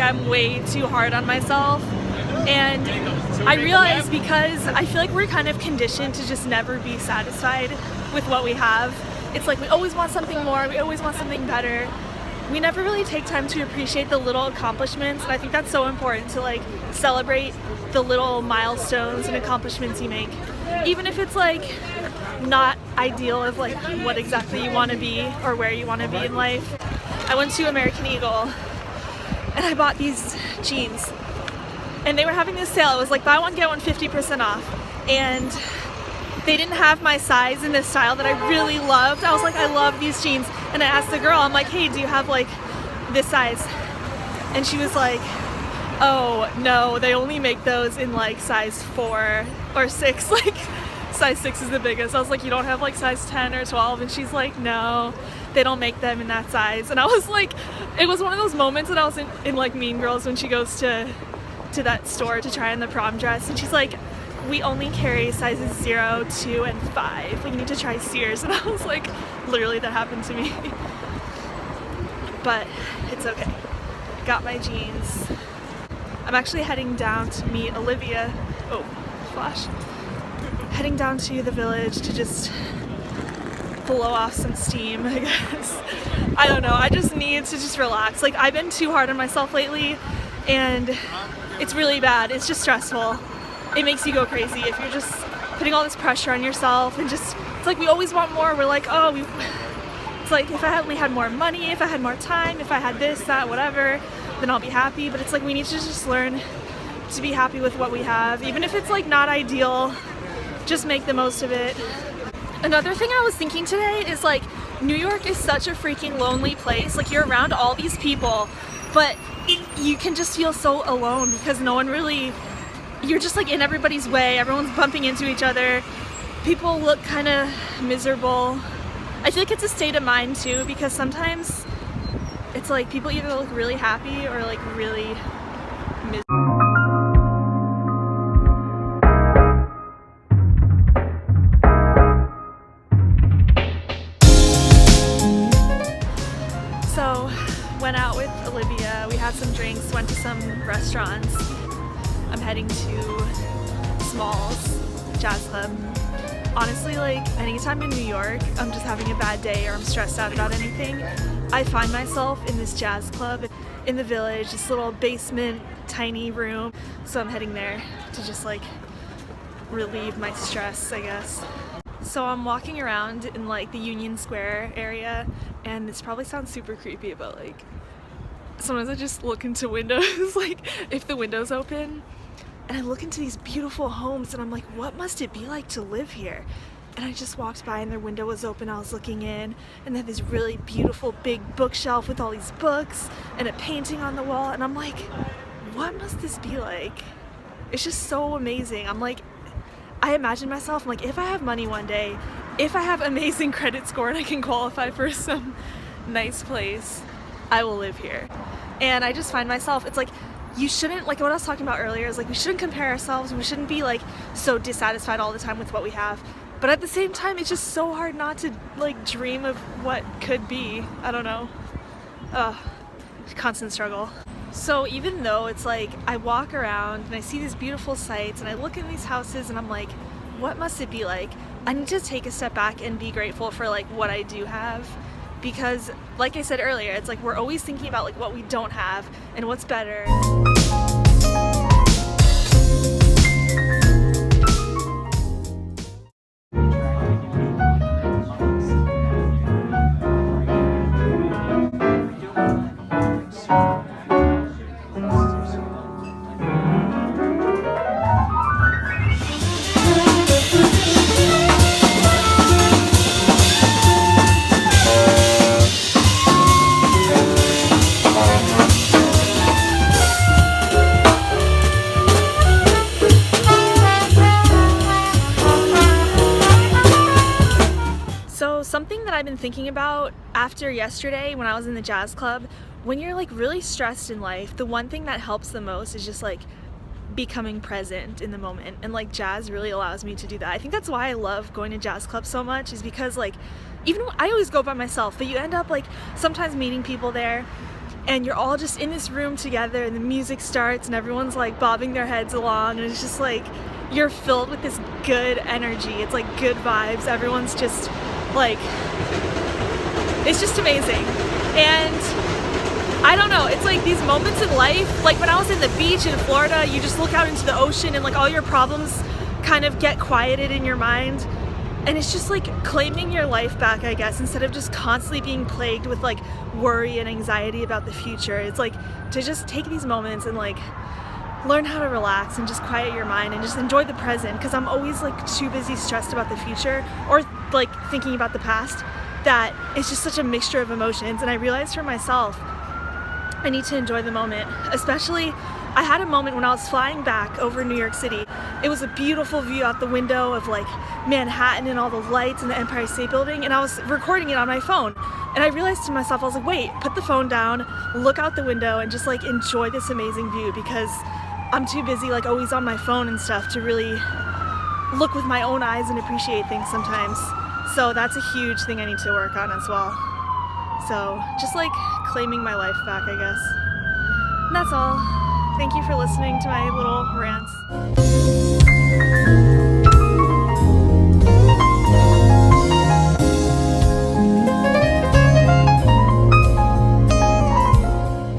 I'm way too hard on myself. And I realize because I feel like we're kind of conditioned to just never be satisfied with what we have. It's like we always want something more, we always want something better. We never really take time to appreciate the little accomplishments, and I think that's so important to like celebrate the little milestones and accomplishments you make. Even if it's like not ideal of like what exactly you want to be or where you want to be in life. I went to American Eagle and I bought these jeans and they were having this sale. It was like buy one get one 50% off, and they didn't have my size in this style that I really loved. I was like, I love these jeans, and I asked the girl, I'm like, hey, do you have like this size? And she was like, oh no, they only make those in like size 4 or 6, like size 6 is the biggest. I was like, you don't have like size 10 or 12? And she's like, no, they don't make them in that size. And I was like, it was one of those moments that I was in like Mean Girls when she goes to that store to try on the prom dress, and she's like, we only carry sizes 0, 2, and 5. Like, you need to try Sears. And I was like, literally that happened to me. But it's okay. Got my jeans. I'm actually heading down to meet Olivia. Oh, flash. Heading down to the Village to just blow off some steam, I guess. I don't know. I just need to just relax. Like, I've been too hard on myself lately, and it's really bad. It's just stressful. It makes you go crazy if you're just putting all this pressure on yourself, and just, it's like we always want more. We're like, oh, it's like if I only had more money, if I had more time, if I had this, that, whatever, then I'll be happy. But it's like we need to just learn to be happy with what we have. Even if it's like not ideal, just make the most of it. Another thing I was thinking today is like New York is such a freaking lonely place. Like, you're around all these people, but you can just feel so alone because no one really, you're just like in everybody's way. Everyone's bumping into each other. People look kind of miserable. I feel like it's a state of mind too, because sometimes it's like people either look really happy or like really miserable. So, went out with Olivia, we had some drinks, went to some restaurants. I'm heading to Smalls Jazz Club. Honestly, like, anytime in New York, I'm just having a bad day or I'm stressed out about anything, I find myself in this jazz club in the Village, this little basement, tiny room. So I'm heading there to just like relieve my stress, I guess. So I'm walking around in like the Union Square area, and this probably sounds super creepy, but like sometimes I just look into windows, like if the window's open, and I look into these beautiful homes and I'm like, what must it be like to live here? And I just walked by and their window was open, I was looking in, and they had this really beautiful big bookshelf with all these books and a painting on the wall, and I'm like, what must this be like? It's just so amazing. I'm like, I imagine myself, I'm like, if I have money one day, if I have amazing credit score and I can qualify for some nice place, I will live here. And I just find myself, it's like, you shouldn't, like what I was talking about earlier, is like we shouldn't compare ourselves, we shouldn't be like so dissatisfied all the time with what we have. But at the same time, it's just so hard not to like dream of what could be. I don't know. Constant struggle. So even though it's like I walk around and I see these beautiful sights and I look in these houses and I'm like, what must it be like? I need to take a step back and be grateful for like what I do have, because like I said earlier, it's like we're always thinking about like what we don't have and what's better. Something that I've been thinking about after yesterday when I was in the jazz club, when you're like really stressed in life, the one thing that helps the most is just like becoming present in the moment, and like jazz really allows me to do that. I think that's why I love going to jazz clubs so much, is because like even I always go by myself, but you end up like sometimes meeting people there, and you're all just in this room together, and the music starts and everyone's like bobbing their heads along, and it's just like you're filled with this good energy. It's like good vibes. Everyone's just like, it's just amazing. And I don't know, it's like these moments in life, like when I was in the beach in Florida, you just look out into the ocean and like all your problems kind of get quieted in your mind. And it's just like claiming your life back, I guess, instead of just constantly being plagued with like worry and anxiety about the future. It's like to just take these moments and like learn how to relax and just quiet your mind and just enjoy the present, because I'm always like too busy stressed about the future or like thinking about the past that it's just such a mixture of emotions. And I realized for myself, I need to enjoy the moment. Especially, I had a moment when I was flying back over New York City. It was a beautiful view out the window of like Manhattan and all the lights and the Empire State Building, and I was recording it on my phone. And I realized to myself, I was like, wait, put the phone down, look out the window, and just like enjoy this amazing view, because I'm too busy like always on my phone and stuff to really look with my own eyes and appreciate things sometimes. So that's a huge thing I need to work on as well. So just like claiming my life back, I guess. And that's all. Thank you for listening to my little rants.